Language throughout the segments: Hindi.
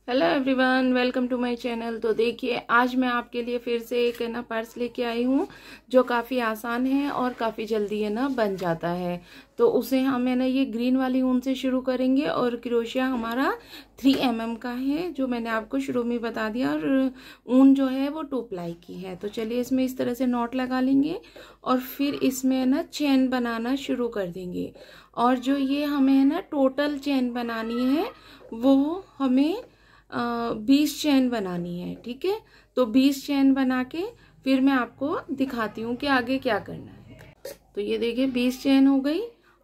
Hello everyone, welcome to my channel. तो देखिए, आज मैं आपके लिए फिर से एक पर्स लेके आई हूँ जो काफ़ी आसान है और काफ़ी जल्दी बन जाता है। तो उसे हम ये ग्रीन वाली ऊन से शुरू करेंगे और क्रोशिया हमारा 3 mm का है, जो मैंने आपको शुरू में बता दिया। और ऊन जो है वो 2 प्लाई की है। तो चलिए इसमें इस तरह से नॉट लगा लेंगे और फिर इसमें चेन बनाना शुरू कर देंगे। और जो ये हमें टोटल चेन बनानी है वो हमें 20 चेन बनानी है। ठीक है, तो 20 चेन बना के फिर मैं आपको दिखाती हूँ कि आगे क्या करना है। तो ये देखिए 20 चेन हो गई।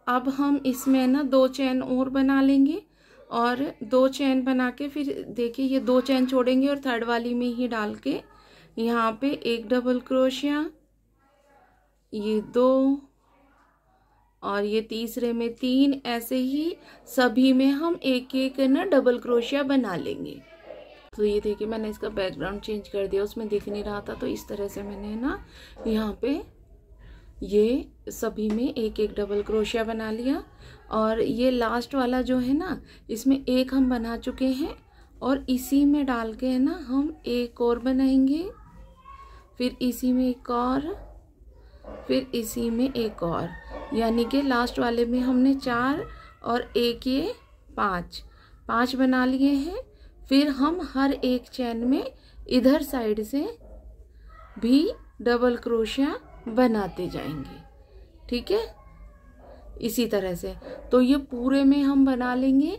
अब हम इसमें 2 चेन और बना लेंगे और 2 चेन बना के फिर देखिए ये 2 चेन छोड़ेंगे और थर्ड वाली में ही डाल के यहाँ पे एक डबल क्रोशिया, ये 2 और ये तीसरे में 3, ऐसे ही सभी में हम एक एक डबल क्रोशिया बना लेंगे। तो ये देखिए मैंने इसका बैकग्राउंड चेंज कर दिया, उसमें दिख नहीं रहा था। तो इस तरह से मैंने यहाँ पे ये सभी में एक एक डबल क्रोशिया बना लिया। और ये लास्ट वाला जो है इसमें एक हम बना चुके हैं और इसी में डाल के हम एक और बनाएंगे, फिर इसी में एक और, फिर इसी में एक और, यानी कि लास्ट वाले में हमने 4 और एक ये 5 बना लिए हैं। फिर हम हर एक चेन में इधर साइड से भी डबल क्रोशिया बनाते जाएंगे। ठीक है, इसी तरह से। तो ये पूरे में हम बना लेंगे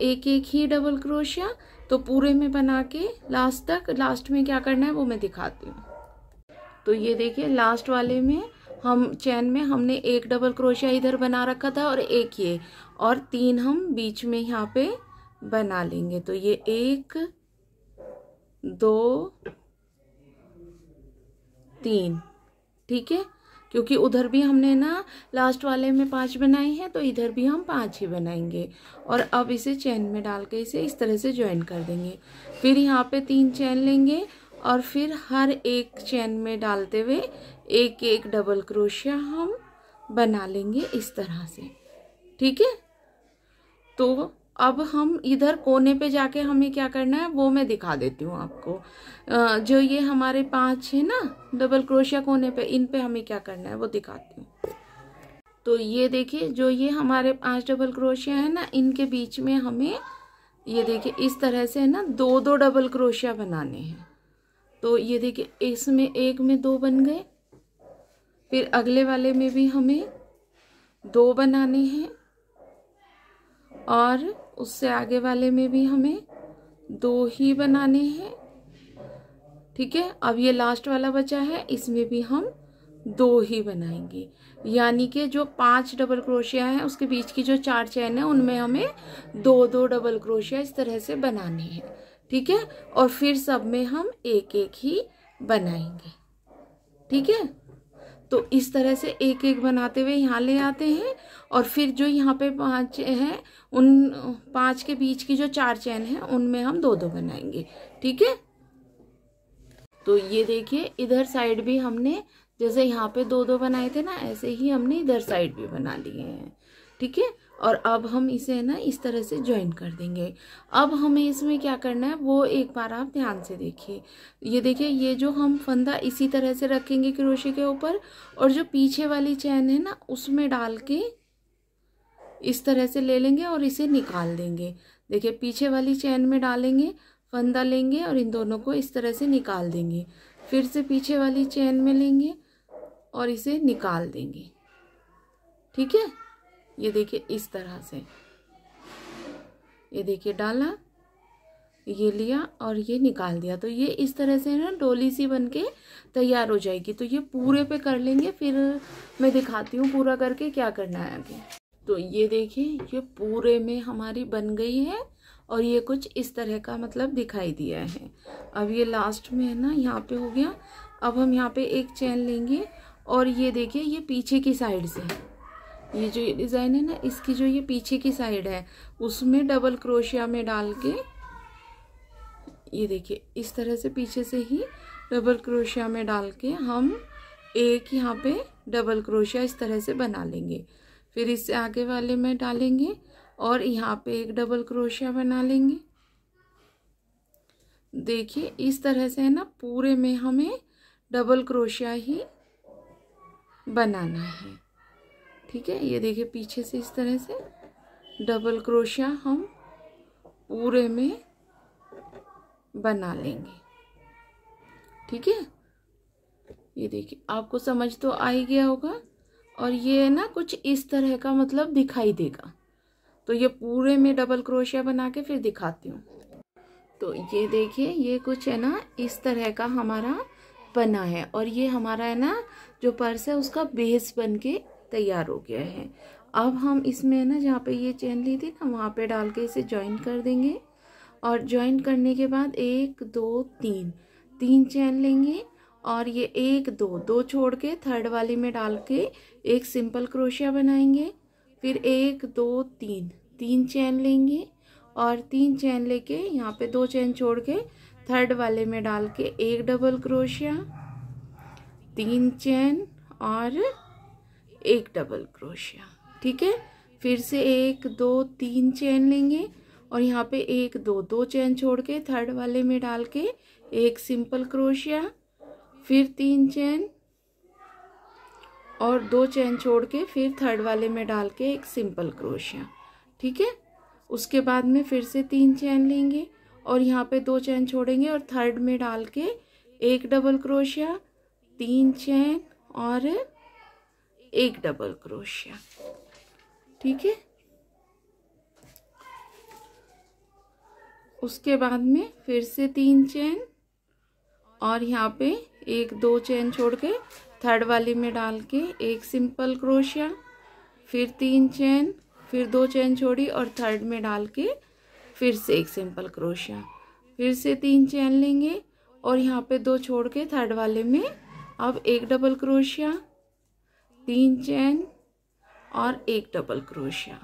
एक एक ही डबल क्रोशिया। तो पूरे में बना के लास्ट में क्या करना है वो मैं दिखाती हूँ। तो ये देखिए लास्ट वाले में हम चेन में हमने एक डबल क्रोशिया इधर बना रखा था और एक ये, और 3 हम बीच में यहाँ पे बना लेंगे। तो ये 1 2 3, ठीक है, क्योंकि उधर भी हमने लास्ट वाले में 5 बनाए हैं तो इधर भी हम 5 ही बनाएंगे। और अब इसे चेन में डाल के इसे इस तरह से ज्वाइन कर देंगे। फिर यहाँ पे 3 चेन लेंगे और फिर हर एक चेन में डालते हुए एक एक डबल क्रोशिया हम बना लेंगे इस तरह से। ठीक है, तो अब हम इधर कोने पे जाके हमें क्या करना है वो मैं दिखा देती हूँ आपको। जो ये हमारे 5 है डबल क्रोशिया कोने पे, इन पे हमें क्या करना है वो दिखाती हूँ। तो ये देखिए जो ये हमारे 5 डबल क्रोशिया है इनके बीच में हमें ये देखिए इस तरह से 2 डबल क्रोशिया बनाने हैं। तो ये देखिए इसमें एक में 2 बन गए, फिर अगले वाले में भी हमें 2 बनाने हैं और उससे आगे वाले में भी हमें 2 ही बनाने हैं। ठीक है, अब ये लास्ट वाला बचा है, इसमें भी हम 2 ही बनाएंगे। यानी कि जो 5 डबल क्रोशिया है उसके बीच की जो 4 चेन है उनमें हमें 2 डबल क्रोशिया इस तरह से बनाने हैं। ठीक है, और फिर सब में हम एक एक ही बनाएंगे। ठीक है, तो इस तरह से एक एक बनाते हुए यहाँ ले आते हैं और फिर जो यहाँ पे 5 है उन 5 के बीच की जो 4 चेन है उनमें हम 2 बनाएंगे। ठीक है, तो ये देखिए इधर साइड भी हमने जैसे यहाँ पे 2 बनाए थे ऐसे ही हमने इधर साइड भी बना लिए हैं। ठीक है, और अब हम इसे इस तरह से ज्वाइन कर देंगे। अब हमें इसमें क्या करना है वो एक बार आप ध्यान से देखिए। ये देखिए ये जो हम फंदा इसी तरह से रखेंगे क्रोशे के ऊपर, और जो पीछे वाली चैन है उसमें डाल के इस तरह से ले लेंगे और इसे निकाल देंगे। देखिए पीछे वाली चैन में डालेंगे, फंदा लेंगे और इन दोनों को इस तरह से निकाल देंगे। फिर से पीछे वाली चैन में लेंगे और इसे निकाल देंगे। ठीक है, ये देखिए इस तरह से, ये देखिए डाला, ये लिया और ये निकाल दिया। तो ये इस तरह से डोली सी बनके तैयार हो जाएगी। तो ये पूरे पे कर लेंगे, फिर मैं दिखाती हूँ पूरा करके क्या करना है आगे। तो ये देखिए ये पूरे में हमारी बन गई है और ये कुछ इस तरह का मतलब दिखाई दिया है। अब ये लास्ट में है यहाँ पे हो गया। अब हम यहाँ पे एक चेन लेंगे और ये देखिए ये पीछे की साइड से, ये जो ये डिज़ाइन है इसकी जो ये पीछे की साइड है उसमें डबल क्रोशिया में डाल के ये देखिए इस तरह से पीछे से ही डबल क्रोशिया में डाल के हम एक यहाँ पे डबल क्रोशिया इस तरह से बना लेंगे। फिर इससे आगे वाले में डालेंगे और यहाँ पे एक डबल क्रोशिया बना लेंगे। देखिए इस तरह से है ना, पूरे में हमें डबल क्रोशिया ही बनाना है। ठीक है, ये देखिए पीछे से इस तरह से डबल क्रोशिया हम पूरे में बना लेंगे। ठीक है, ये देखिए आपको समझ तो आ ही गया होगा। और ये ना कुछ इस तरह का मतलब दिखाई देगा। तो ये पूरे में डबल क्रोशिया बना के फिर दिखाती हूँ। तो ये देखिए ये कुछ है ना इस तरह का हमारा बना है। और ये हमारा है ना जो पर्स है उसका बेस बन के तैयार हो गया है। अब हम इसमें ना जहाँ पे ये चेन ली थी ना वहाँ पे डाल के इसे ज्वाइन कर देंगे। और ज्वाइन करने के बाद 1 2 3 चेन लेंगे। और ये 1 2 2 छोड़ के थर्ड वाली में डाल के एक सिंपल क्रोशिया बनाएंगे। फिर 1 2 3 चेन लेंगे और 3 चेन लेके यहाँ पे 2 चेन छोड़ के थर्ड वाले में डाल के एक डबल क्रोशिया, 3 चेन और एक डबल क्रोशिया। ठीक है, फिर से 1 2 3 चेन लेंगे और यहाँ पे 1 2 2 चेन छोड़ के थर्ड वाले में डाल के एक सिंपल क्रोशिया, फिर 3 चेन और 2 चेन छोड़ के फिर थर्ड वाले में डाल के एक सिंपल क्रोशिया। ठीक है, उसके बाद में फिर से 3 चेन लेंगे और यहाँ पे 2 चेन छोड़ेंगे और थर्ड में डाल के एक डबल क्रोशिया, 3 चेन और एक डबल क्रोशिया। ठीक है, उसके बाद में फिर से 3 चेन और यहाँ पे 1 2 चेन छोड़ के थर्ड वाली में डाल के एक सिंपल क्रोशिया, फिर 3 चेन, फिर 2 चेन छोड़ी और थर्ड में डाल के फिर से एक सिंपल क्रोशिया, फिर से 3 चेन लेंगे और यहाँ पे 2 छोड़ के थर्ड वाले में अब एक डबल क्रोशिया, 3 चेन और एक डबल क्रोशिया।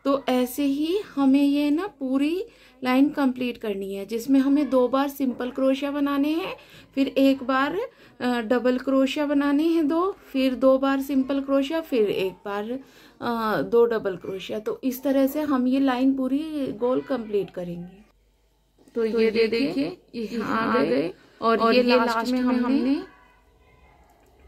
तो ऐसे ही हमें ये ना पूरी लाइन कंप्लीट करनी है, जिसमें हमें 2 बार सिंपल क्रोशिया बनाने हैं, फिर 1 बार डबल क्रोशिया बनाने हैं 2, फिर 2 बार सिंपल क्रोशिया, फिर 1 बार 2 डबल क्रोशिया। तो इस तरह से हम ये लाइन पूरी गोल कंप्लीट करेंगे। तो ये देखिए यहाँ आ गए और ये लास्ट में हमने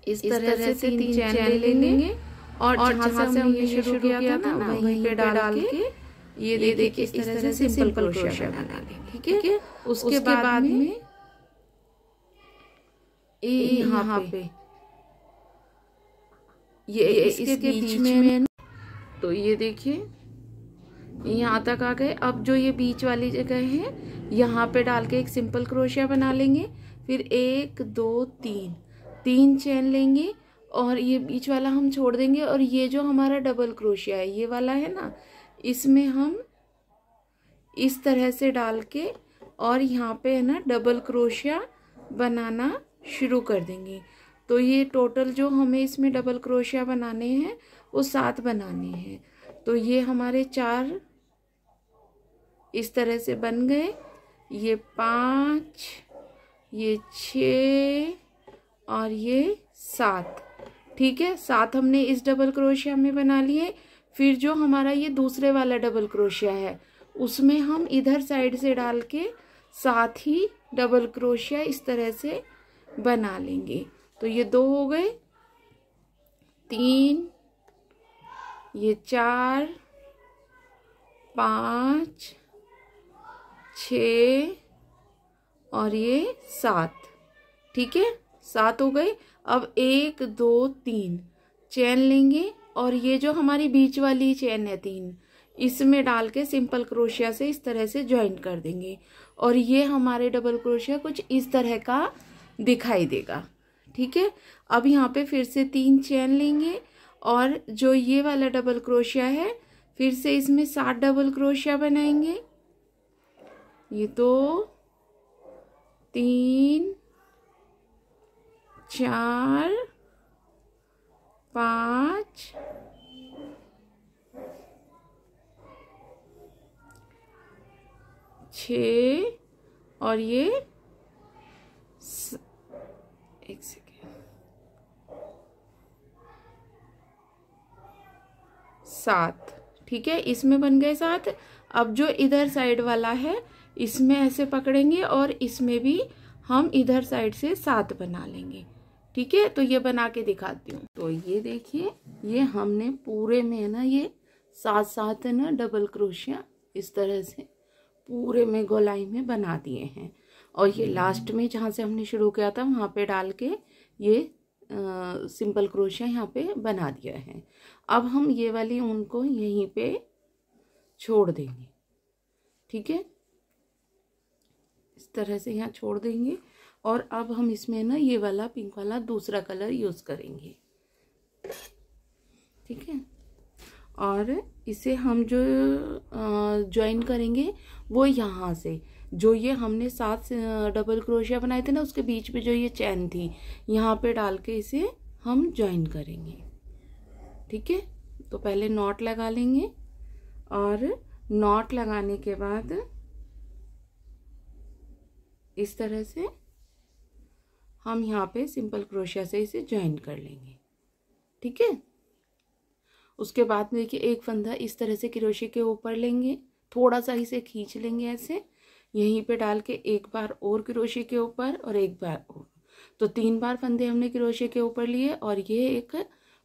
इस तरह से 3 चैन ले लेंगे और जहाँ से हमने ये शुरू किया था ना वहीं पे डाल के ये देखिए इस तरह से सिंपल क्रोशिया बना लेंगे। ठीक है, उसके बाद में यहाँ पे ये इसके बीच में तो ये देखिए यहाँ तक आ गए। अब जो ये बीच वाली जगह है यहाँ पे डाल के एक सिंपल क्रोशिया बना लेंगे, फिर 1 2 3 चेन लेंगे और ये बीच वाला हम छोड़ देंगे। और ये जो हमारा डबल क्रोशिया है ये वाला है ना, इसमें हम इस तरह से डाल के और यहाँ पे है ना डबल क्रोशिया बनाना शुरू कर देंगे। तो ये टोटल जो हमें इसमें डबल क्रोशिया बनाने हैं वो 7 बनाने हैं। तो ये हमारे 4 इस तरह से बन गए, ये 5, ये 6 और ये 7। ठीक है, 7 हमने इस डबल क्रोशिया में बना लिए। फिर जो हमारा ये दूसरे वाला डबल क्रोशिया है उसमें हम इधर साइड से डाल के 7 ही डबल क्रोशिया इस तरह से बना लेंगे। तो ये 2 हो गए, 3, ये 4 5 6 और ये 7। ठीक है, 7 हो गए। अब 1 2 3 चैन लेंगे और ये जो हमारी बीच वाली चैन है 3 इसमें डाल के सिंपल क्रोशिया से इस तरह से ज्वाइन कर देंगे और ये हमारे डबल क्रोशिया कुछ इस तरह का दिखाई देगा। ठीक है, अब यहाँ पे फिर से 3 चैन लेंगे और जो ये वाला डबल क्रोशिया है फिर से इसमें 7 डबल क्रोशिया बनाएंगे। ये 2 3 4 5 6 और ये एक सेकेंड 7। ठीक है, इसमें बन गए 7। अब जो इधर साइड वाला है इसमें ऐसे पकड़ेंगे और इसमें भी हम इधर साइड से 7 बना लेंगे। ठीक है, तो ये बना के दिखाती हूँ। तो ये देखिए, ये हमने पूरे में है ना ये 7 है ना डबल क्रोशिया इस तरह से पूरे में गोलाई में बना दिए हैं। और ये लास्ट में जहाँ से हमने शुरू किया था वहाँ पे डाल के ये सिंपल क्रोशिया यहाँ पे बना दिया है। अब हम ये वाली ऊन को यहीं पे छोड़ देंगे। ठीक है, इस तरह से यहाँ छोड़ देंगे। और अब हम इसमें ना ये वाला पिंक वाला दूसरा कलर यूज करेंगे। ठीक है, और इसे हम जो ज्वाइन करेंगे वो यहाँ से, जो ये हमने 7 डबल क्रोशिया बनाए थे ना उसके बीच में जो ये चैन थी यहाँ पे डाल के इसे हम ज्वाइन करेंगे। ठीक है, तो पहले नॉट लगा लेंगे और नॉट लगाने के बाद इस तरह से हम यहाँ पे सिंपल क्रोशिया से इसे ज्वाइन कर लेंगे। ठीक है, उसके बाद में देखिए एक फंदा इस तरह से क्रोशिया के ऊपर लेंगे, थोड़ा सा इसे खींच लेंगे ऐसे, यहीं पे डाल के एक बार और क्रोशिया के ऊपर और एक बार और, तो 3 बार फंदे हमने क्रोशिया के ऊपर लिए और ये एक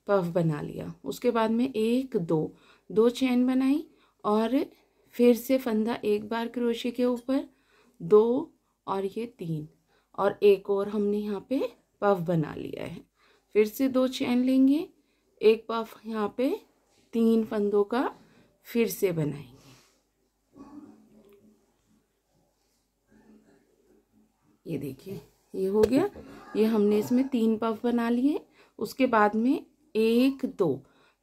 पफ बना लिया। उसके बाद में 1 2 चेन बनाई और फिर से फंदा एक बार क्रोशिया के ऊपर 2 और ये 3 और एक और हमने यहाँ पे पफ बना लिया है। फिर से 2 चेन लेंगे, एक पफ यहाँ पे 3 फंदों का फिर से बनाएंगे। ये देखिए ये हो गया, ये हमने इसमें 3 पफ बना लिए। उसके बाद में 1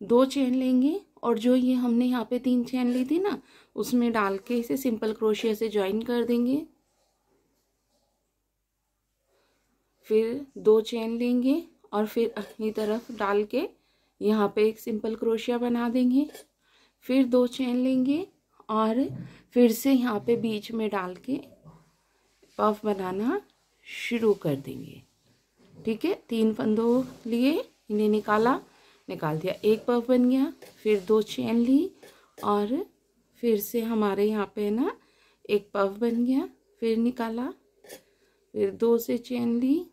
2 चेन लेंगे और जो ये हमने यहाँ पे 3 चेन ली थी ना उसमें डाल के इसे सिंपल क्रोशिया से ज्वाइन कर देंगे। फिर 2 चेन लेंगे और फिर अपनी तरफ डाल के यहाँ पे एक सिंपल क्रोशिया बना देंगे। फिर 2 चेन लेंगे और फिर से यहाँ पे बीच में डाल के पफ बनाना शुरू कर देंगे। ठीक है, 3 फंदों लिए, इन्हें निकाल दिया, एक पफ बन गया। फिर 2 चेन ली और फिर से हमारे यहाँ पे ना एक पफ बन गया, फिर निकाला, फिर 2 से चेन ली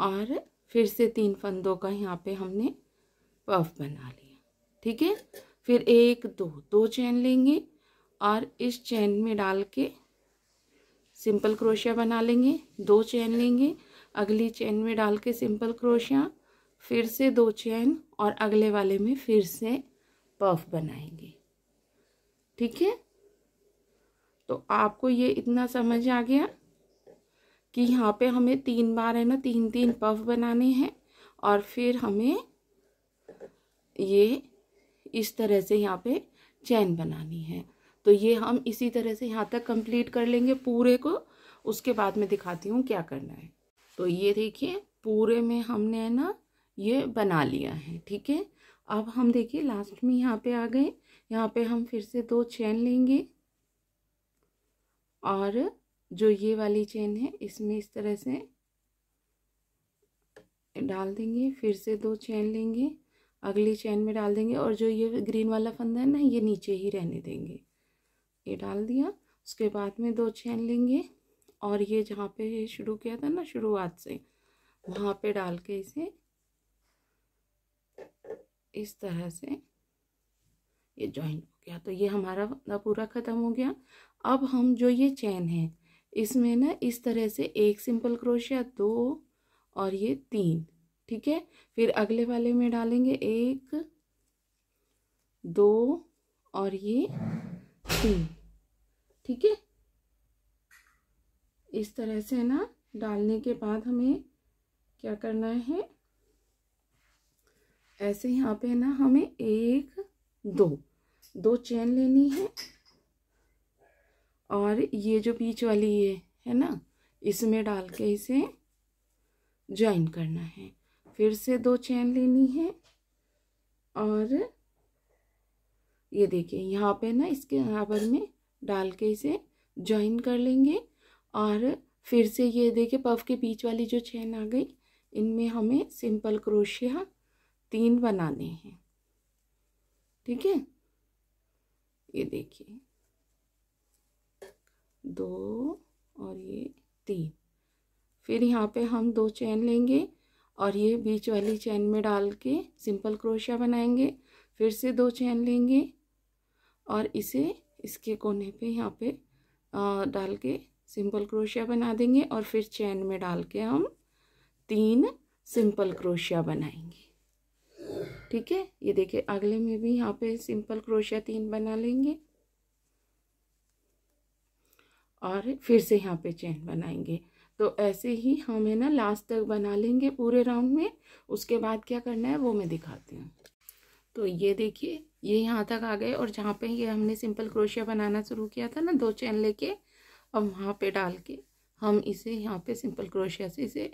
और फिर से 3 फंदों का यहाँ पे हमने पफ बना लिया। ठीक है, फिर 1 2 चेन लेंगे और इस चेन में डाल के सिंपल क्रोशिया बना लेंगे। 2 चेन लेंगे, अगली चेन में डाल के सिंपल क्रोशिया, फिर से 2 चेन और अगले वाले में फिर से पफ बनाएंगे। ठीक है, तो आपको ये इतना समझ आ गया कि यहाँ पे हमें 3 बार है ना 3 पफ बनाने हैं और फिर हमें ये इस तरह से यहाँ पे चैन बनानी है। तो ये हम इसी तरह से यहाँ तक कंप्लीट कर लेंगे पूरे को, उसके बाद में दिखाती हूँ क्या करना है। तो ये देखिए पूरे में हमने है ना ये बना लिया है। ठीक है, अब हम देखिए लास्ट में यहाँ पे आ गए। यहाँ पे हम फिर से 2 चेन लेंगे और जो ये वाली चेन है इसमें इस तरह से डाल देंगे। फिर से 2 चेन लेंगे, अगली चेन में डाल देंगे और जो ये ग्रीन वाला फंदा है ना ये नीचे ही रहने देंगे। ये डाल दिया, उसके बाद में 2 चेन लेंगे और ये जहाँ पे शुरू किया था ना शुरुआत से वहाँ पे डाल के इसे इस तरह से ये ज्वाइन हो गया। तो ये हमारा फंदा पूरा ख़त्म हो गया। अब हम जो ये चेन है इसमें ना इस तरह से एक सिंपल क्रोशिया, 2 और ये 3। ठीक है, फिर अगले वाले में डालेंगे 1 2 और ये 3। ठीक है, इस तरह से ना डालने के बाद हमें क्या करना है, ऐसे यहाँ पे ना हमें 1 2 चेन लेनी है और ये जो बीच वाली ये है ना इसमें डाल के इसे ज्वाइन करना है। फिर से 2 चेन लेनी है और ये देखिए यहाँ पे ना इसके बराबर में डाल के इसे ज्वाइन कर लेंगे और फिर से ये देखिए पफ के बीच वाली जो चेन आ गई इनमें हमें सिंपल क्रोशिया 3 बनाने हैं। ठीक है, ये देखिए 2 और ये 3। फिर यहाँ पे हम 2 चेन लेंगे और ये बीच वाली चेन में डाल के सिंपल क्रोशिया बनाएंगे। फिर से 2 चेन लेंगे और इसे इसके कोने पे यहाँ पे डाल के सिंपल क्रोशिया बना देंगे और फिर चेन में डाल के हम 3 सिंपल क्रोशिया बनाएंगे। ठीक है, ये देखिए अगले में भी यहाँ पे सिंपल क्रोशिया 3 बना लेंगे और फिर से यहाँ पे चेन बनाएंगे। तो ऐसे ही हम है ना लास्ट तक बना लेंगे पूरे राउंड में। उसके बाद क्या करना है वो मैं दिखाती हूँ। तो ये देखिए ये यहाँ तक आ गए और जहाँ पे ये हमने सिंपल क्रोशिया बनाना शुरू किया था ना 2 चेन लेके, अब वहाँ पे डाल के हम इसे यहाँ पे सिंपल क्रोशिया से इसे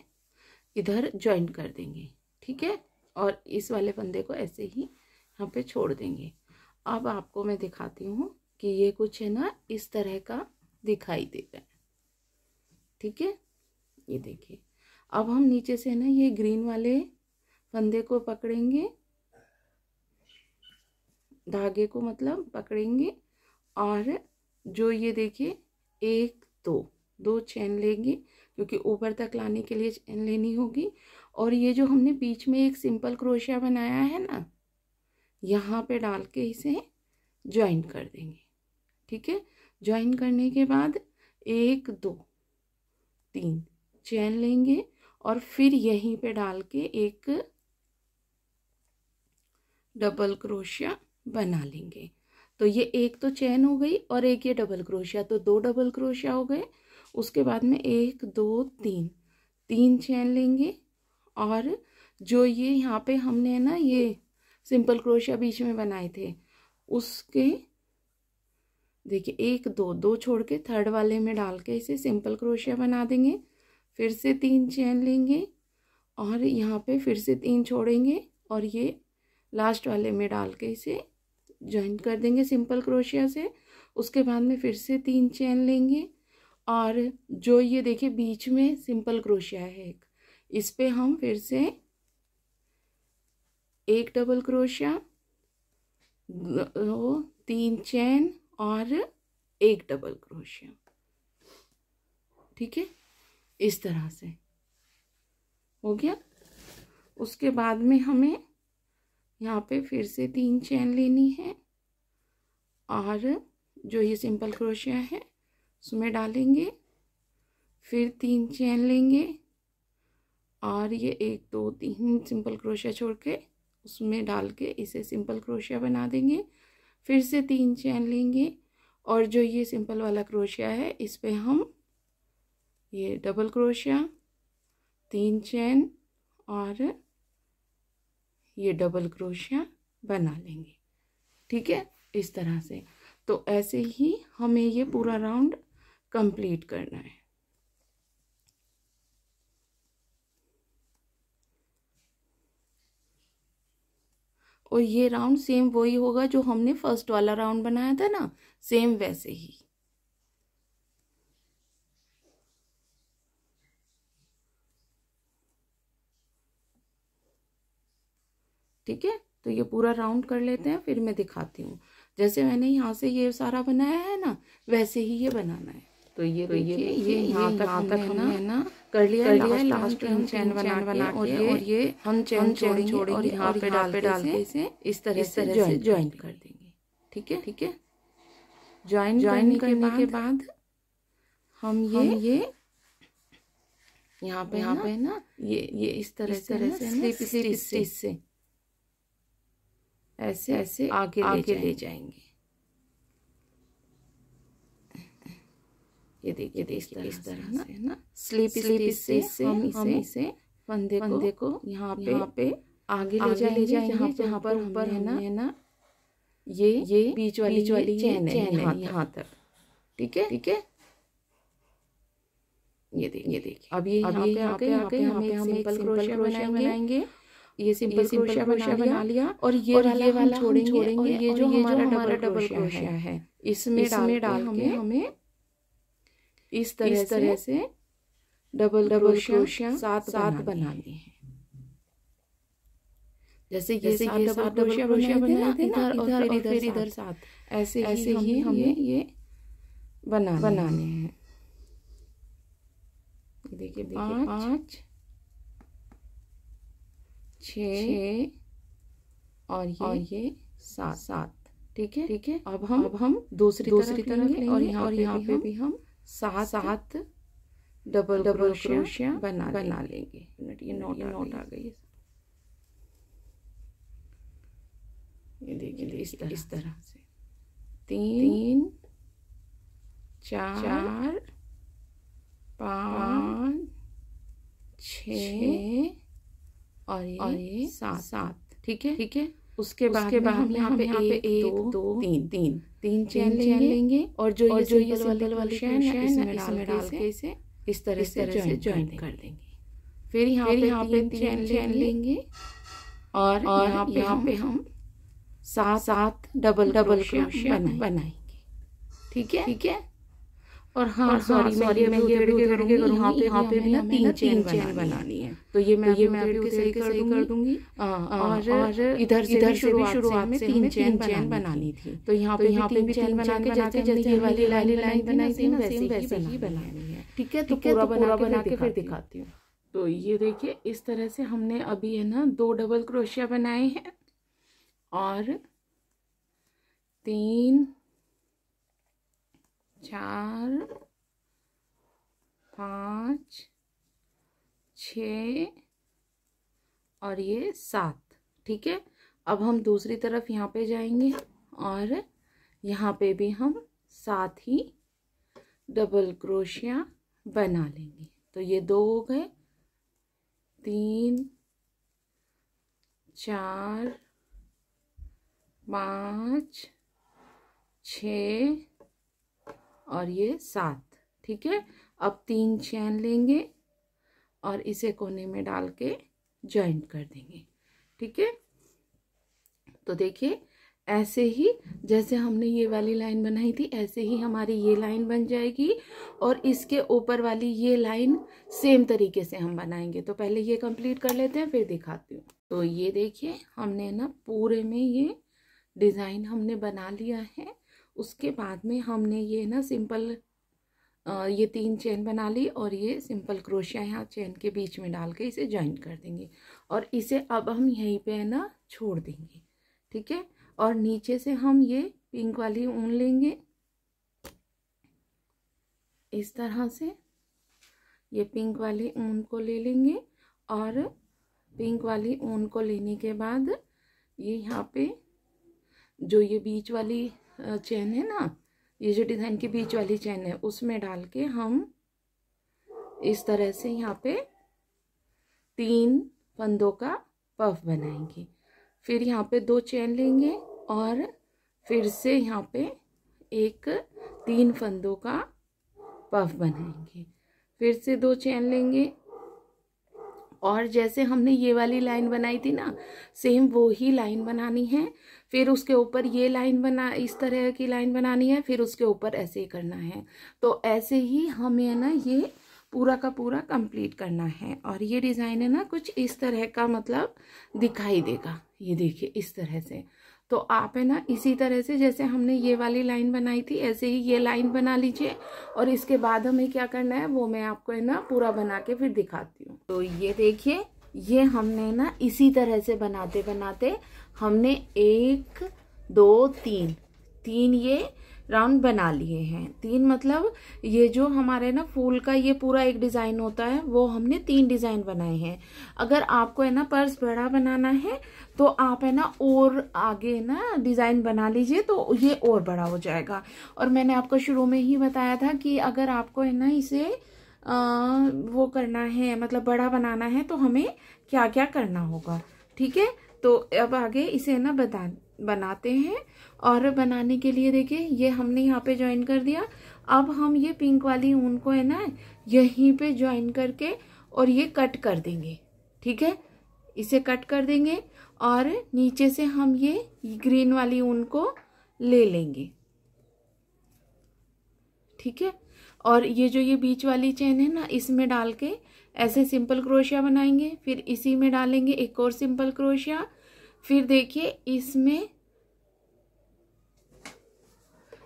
इधर जॉइंट कर देंगे। ठीक है, और इस वाले फंदे को ऐसे ही यहाँ पे छोड़ देंगे। अब आपको मैं दिखाती हूँ कि ये कुछ है ना इस तरह का दिखाई दे रहा है। ठीक है, ये देखिए अब हम नीचे से ना ये ग्रीन वाले फंदे को पकड़ेंगे, धागे को मतलब पकड़ेंगे और जो ये देखिए 1 2 चेन लेंगे क्योंकि ऊपर तक लाने के लिए चेन लेनी होगी। और ये जो हमने बीच में एक सिंपल क्रोशिया बनाया है ना, यहाँ पे डाल के इसे ज्वाइन कर देंगे। ठीक है, ज्वाइन करने के बाद 1 2 3 चेन लेंगे और फिर यहीं पे डाल के एक डबल क्रोशिया बना लेंगे। तो ये एक तो चेन हो गई और एक ये डबल क्रोशिया, तो 2 डबल क्रोशिया हो गए। उसके बाद में 1 2 3 चेन लेंगे और जो ये यहाँ पे हमने ना ये सिंपल क्रोशिया बीच में बनाए थे उसके देखिए 1 2 छोड़ के थर्ड वाले में डाल के इसे सिंपल क्रोशिया बना देंगे। फिर से 3 चेन लेंगे और यहाँ पे फिर से 3 छोड़ेंगे और ये लास्ट वाले में डाल के इसे जॉइंट कर देंगे सिंपल क्रोशिया से। उसके बाद में फिर से 3 चेन लेंगे और जो ये देखिए बीच में सिंपल क्रोशिया है एक, इस पे हम फिर से 1 डबल क्रोशिया, 3 चेन और 1 डबल क्रोशिया। ठीक है, इस तरह से हो गया। उसके बाद में हमें यहाँ पे फिर से 3 चेन लेनी है और जो ये सिंपल क्रोशिया है उसमें डालेंगे, फिर 3 चेन लेंगे और ये 1 2 3 सिंपल क्रोशिया छोड़ के उसमें डाल के इसे सिंपल क्रोशिया बना देंगे। फिर से 3 चेन लेंगे और जो ये सिंपल वाला क्रोशिया है इस पे हम ये डबल क्रोशिया, 3 चेन और ये डबल क्रोशिया बना लेंगे। ठीक है, इस तरह से। तो ऐसे ही हमें ये पूरा राउंड कंप्लीट करना है। और ये राउंड सेम वही होगा जो हमने फर्स्ट वाला राउंड बनाया था ना, सेम वैसे ही। ठीक है, तो ये पूरा राउंड कर लेते हैं फिर मैं दिखाती हूँ। जैसे मैंने यहाँ से ये सारा बनाया है ना वैसे ही ये बनाना है। तो ये यहाँ तक हमने ना कर लिया लास्ट में हम चेन बना के और ये हम चेन छोड़ेंगे और यहाँ पे डाल के इसे इस तरह से ज्वाइन कर देंगे। ठीक है, ज्वाइन करने के बाद हम ये यहाँ पे ना ये इस तरह से स्लिप स्टिच से ऐसे आगे ले जाएंगे। ये देखिए इस तरह से ना स्लिप स्टिच से हम इसे फंदे को यहाँ पे आगे ले जाएंगे जहाँ पर हमने ना ये बीच वाली चेन है यहाँ तक। ठीक है, ये देखिए अब ये यहाँ पे हम सिंपल क्रोशिया बनाएंगे। ये सिंपल क्रोशिया बना लिया और ये वाला छोड़ेंगे और ये जो हमारा डबल क्रोशिया है इसमें डाल के हमें इस तरह से डबल क्रोशिया 7 बनाने हैं। जैसे ये 7 डबल क्रोशिया बनाए थे ना इधर और फिर इधर 7, ऐसे ही हमें ये बनाने हैं। देखिए 5 6 और ये 7। ठीक है। अब हम दूसरी तरफ लेंगे और यहाँ पे भी हम 7 डबल क्रोशिया बना लेंगे। ये नोट आ गई। ये देखिए इस तरह से 3 4 5 6 और ये 7। ठीक है। उसके बाद हम यहाँ पे 1 2 3 चेन लेंगे और जो ये सिंपल वाली चेन है इसमें डाल के इसे इस तरह से ज्वाइन कर देंगे। फिर यहाँ पे 3 चेन लेंगे और यहाँ पे हम 7 डबल क्रोशिया बनाएंगे। ठीक है। और सॉरी मैं ये यहाँ पे भी ना 3 चेन बनानी है। तो ये मैं अभी सही कर दूंगी। और इधर से शुरुआत में 3 चेन बनानी थी। तो यहाँ पे भी चेन बना के जैसे ये वाली लाइन बनाई थी वैसे ही बनानी है। ठीक है। तो पूरा बना के फिर दिखाती हूँ। तो ये देखिए इस तरह से हमने अभी है ना 2 डबल क्रोशिया बनाए हैं और 3 4 5 6 और ये 7। ठीक है। अब हम दूसरी तरफ यहाँ पे जाएंगे और यहाँ पे भी हम 7 ही डबल क्रोशिया बना लेंगे। तो ये 2 हो गए, 3 4 5 6 और ये 7। ठीक है। अब 3 चेन लेंगे और इसे कोने में डाल के ज्वाइन कर देंगे। ठीक है। तो देखिए ऐसे ही जैसे हमने ये वाली लाइन बनाई थी ऐसे ही हमारी ये लाइन बन जाएगी और इसके ऊपर वाली ये लाइन सेम तरीके से हम बनाएंगे। तो पहले ये कंप्लीट कर लेते हैं फिर दिखाती हूँ। तो ये देखिए हमने ना पूरे में ये डिज़ाइन हमने बना लिया है। उसके बाद में हमने ये ना सिंपल ये 3 चेन बना ली और ये सिंपल क्रोशिया यहाँ चेन के बीच में डाल के इसे ज्वाइन कर देंगे और इसे अब हम यहीं पे है ना छोड़ देंगे। ठीक है। और नीचे से हम ये पिंक वाली ऊन लेंगे इस तरह से। ये पिंक वाली ऊन को ले लेंगे और पिंक वाली ऊन को लेने के बाद ये यहाँ पे जो ये बीच वाली चेन है ना, ये जो डिज़ाइन की बीच वाली चेन है उसमें डाल के हम इस तरह से यहाँ पे 3 फंदों का पफ बनाएंगे। फिर यहाँ पे 2 चेन लेंगे और फिर से यहाँ पे 3 फंदों का पफ बनाएंगे। फिर से 2 चेन लेंगे और जैसे हमने ये वाली लाइन बनाई थी ना सेम वो ही लाइन बनानी है। फिर उसके ऊपर ये लाइन इस तरह की लाइन बनानी है। फिर उसके ऊपर ऐसे ही करना है। तो ऐसे ही हमें ना ये पूरा का पूरा कंप्लीट करना है। और ये डिज़ाइन है ना कुछ इस तरह का मतलब दिखाई देगा। ये देखिए इस तरह से। तो आप है ना इसी तरह से जैसे हमने ये वाली लाइन बनाई थी ऐसे ही ये लाइन बना लीजिए और इसके बाद हमें क्या करना है वो मैं आपको है ना पूरा बना के फिर दिखाती हूँ। तो ये देखिए ये हमने ना इसी तरह से बनाते बनाते हमने 1 2 3 ये राउंड बना लिए हैं। 3 मतलब ये जो हमारे ना फूल का ये पूरा एक डिज़ाइन होता है वो हमने 3 डिज़ाइन बनाए हैं। अगर आपको है ना पर्स बड़ा बनाना है तो आप है ना और आगे ना डिज़ाइन बना लीजिए तो ये और बड़ा हो जाएगा। और मैंने आपको शुरू में ही बताया था कि अगर आपको है ना इसे वो करना है मतलब बड़ा बनाना है तो हमें क्या क्या करना होगा। ठीक है। तो अब आगे इसे ना बनाते हैं। और बनाने के लिए देखिए ये हमने यहाँ पे ज्वाइन कर दिया। अब हम ये पिंक वाली ऊन को है ना यहीं पे ज्वाइन करके और ये कट कर देंगे। ठीक है। इसे कट कर देंगे और नीचे से हम ये ग्रीन वाली ऊन को ले लेंगे। ठीक है। और ये जो ये बीच वाली चेन है ना इसमें डाल के ऐसे सिंपल क्रोशिया बनाएंगे। फिर इसी में डालेंगे एक और सिंपल क्रोशिया। फिर देखिए इसमें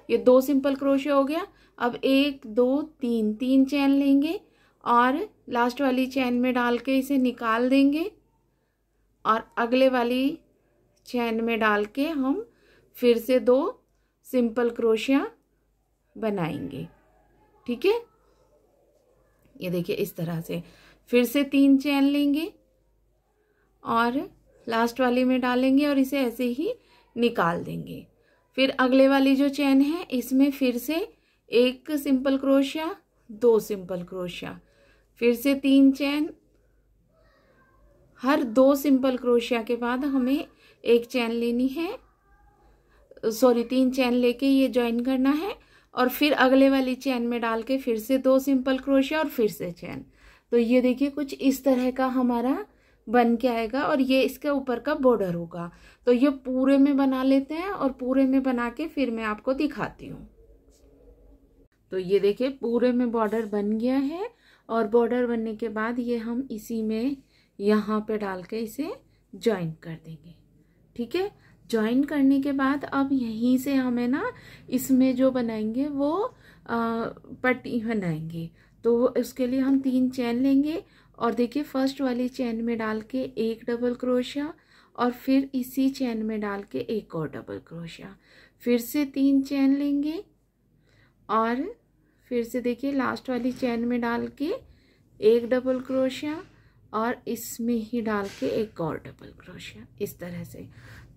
ये 2 सिंपल क्रोशिया हो गया। अब 1 2 3 चैन लेंगे और लास्ट वाली चैन में डाल के इसे निकाल देंगे और अगले वाली चैन में डाल के हम फिर से 2 सिंपल क्रोशिया बनाएंगे। ठीक है, ये देखिए इस तरह से फिर से 3 चैन लेंगे और लास्ट वाली में डालेंगे और इसे ऐसे ही निकाल देंगे। फिर अगले वाली जो चैन है इसमें फिर से 1 सिंपल क्रोशिया, 2 सिंपल क्रोशिया, फिर से 3 चैन। हर 2 सिंपल क्रोशिया के बाद हमें 1 चैन लेनी है, 3 चैन लेके ये ज्वाइन करना है और फिर अगले वाली चैन में डाल के फिर से 2 सिंपल क्रोशिया और फिर से चैन। तो ये देखिए कुछ इस तरह का हमारा बन के आएगा और ये इसके ऊपर का बॉर्डर होगा। तो ये पूरे में बना लेते हैं और पूरे में बना के फिर मैं आपको दिखाती हूँ। तो ये देखिए पूरे में बॉर्डर बन गया है और बॉर्डर बनने के बाद ये हम इसी में यहाँ पे डाल के इसे ज्वाइन कर देंगे। ठीक है, ज्वाइन करने के बाद अब यहीं से हमें ना इसमें जो बनाएंगे वो पट्टी बनाएंगे। तो उसके लिए हम 3 चैन लेंगे और देखिए फर्स्ट वाली चैन में डाल के 1 डबल क्रोशिया और फिर इसी चैन में डाल के 1 और डबल क्रोशिया, फिर से 3 चैन लेंगे और फिर से देखिए लास्ट वाली चैन में डाल के 1 डबल क्रोशिया और इसमें ही डाल के 1 और डबल क्रोशिया, इस तरह से।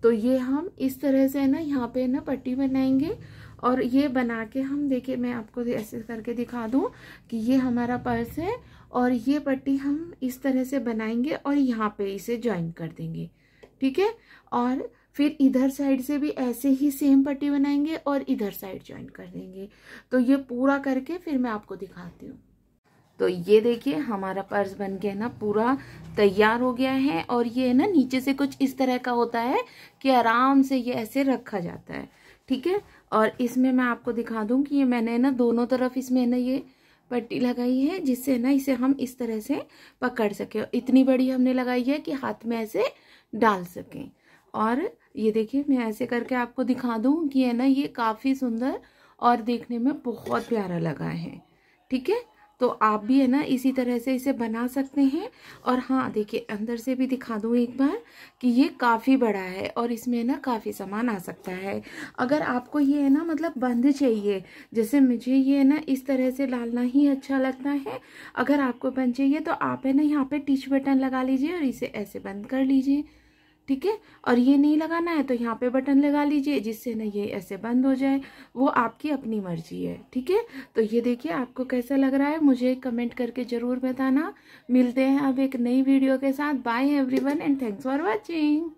तो ये हम इस तरह से ना यहाँ पे ना पट्टी बनाएंगे और ये बना के हम देखिए मैं आपको ऐसे करके दिखा दूँ कि ये हमारा पर्स है और ये पट्टी हम इस तरह से बनाएंगे और यहाँ पे इसे ज्वाइन कर देंगे। ठीक है, और फिर इधर साइड से भी ऐसे ही सेम पट्टी बनाएंगे और इधर साइड ज्वाइन कर देंगे। तो ये पूरा करके फिर मैं आपको दिखाती हूँ। तो ये देखिए हमारा पर्स बन के ना पूरा तैयार हो गया है और ये ना नीचे से कुछ इस तरह का होता है कि आराम से ये ऐसे रखा जाता है। ठीक है, और इसमें मैं आपको दिखा दूं कि ये मैंने ना दोनों तरफ इसमें ना ये पट्टी लगाई है जिससे ना इसे हम इस तरह से पकड़ सके। इतनी बड़ी हमने लगाई है कि हाथ में ऐसे डाल सकें। और ये देखिए मैं ऐसे करके आपको दिखा दूं कि है ना ये काफ़ी सुंदर और देखने में बहुत प्यारा लगा है। ठीक है, तो आप भी है ना इसी तरह से इसे बना सकते हैं। और हाँ देखिए अंदर से भी दिखा दूँ एक बार कि ये काफ़ी बड़ा है और इसमें ना काफ़ी सामान आ सकता है। अगर आपको ये है ना मतलब बंद चाहिए, जैसे मुझे ये ना इस तरह से डालना ही अच्छा लगता है, अगर आपको बंद चाहिए तो आप है ना यहाँ पे टिच बटन लगा लीजिए और इसे ऐसे बंद कर लीजिए। ठीक है, और ये नहीं लगाना है तो यहाँ पे बटन लगा लीजिए जिससे ना ये ऐसे बंद हो जाए, वो आपकी अपनी मर्जी है। ठीक है, तो ये देखिए आपको कैसा लग रहा है मुझे कमेंट करके ज़रूर बताना। मिलते हैं अब एक नई वीडियो के साथ। Bye everyone and thanks for watching.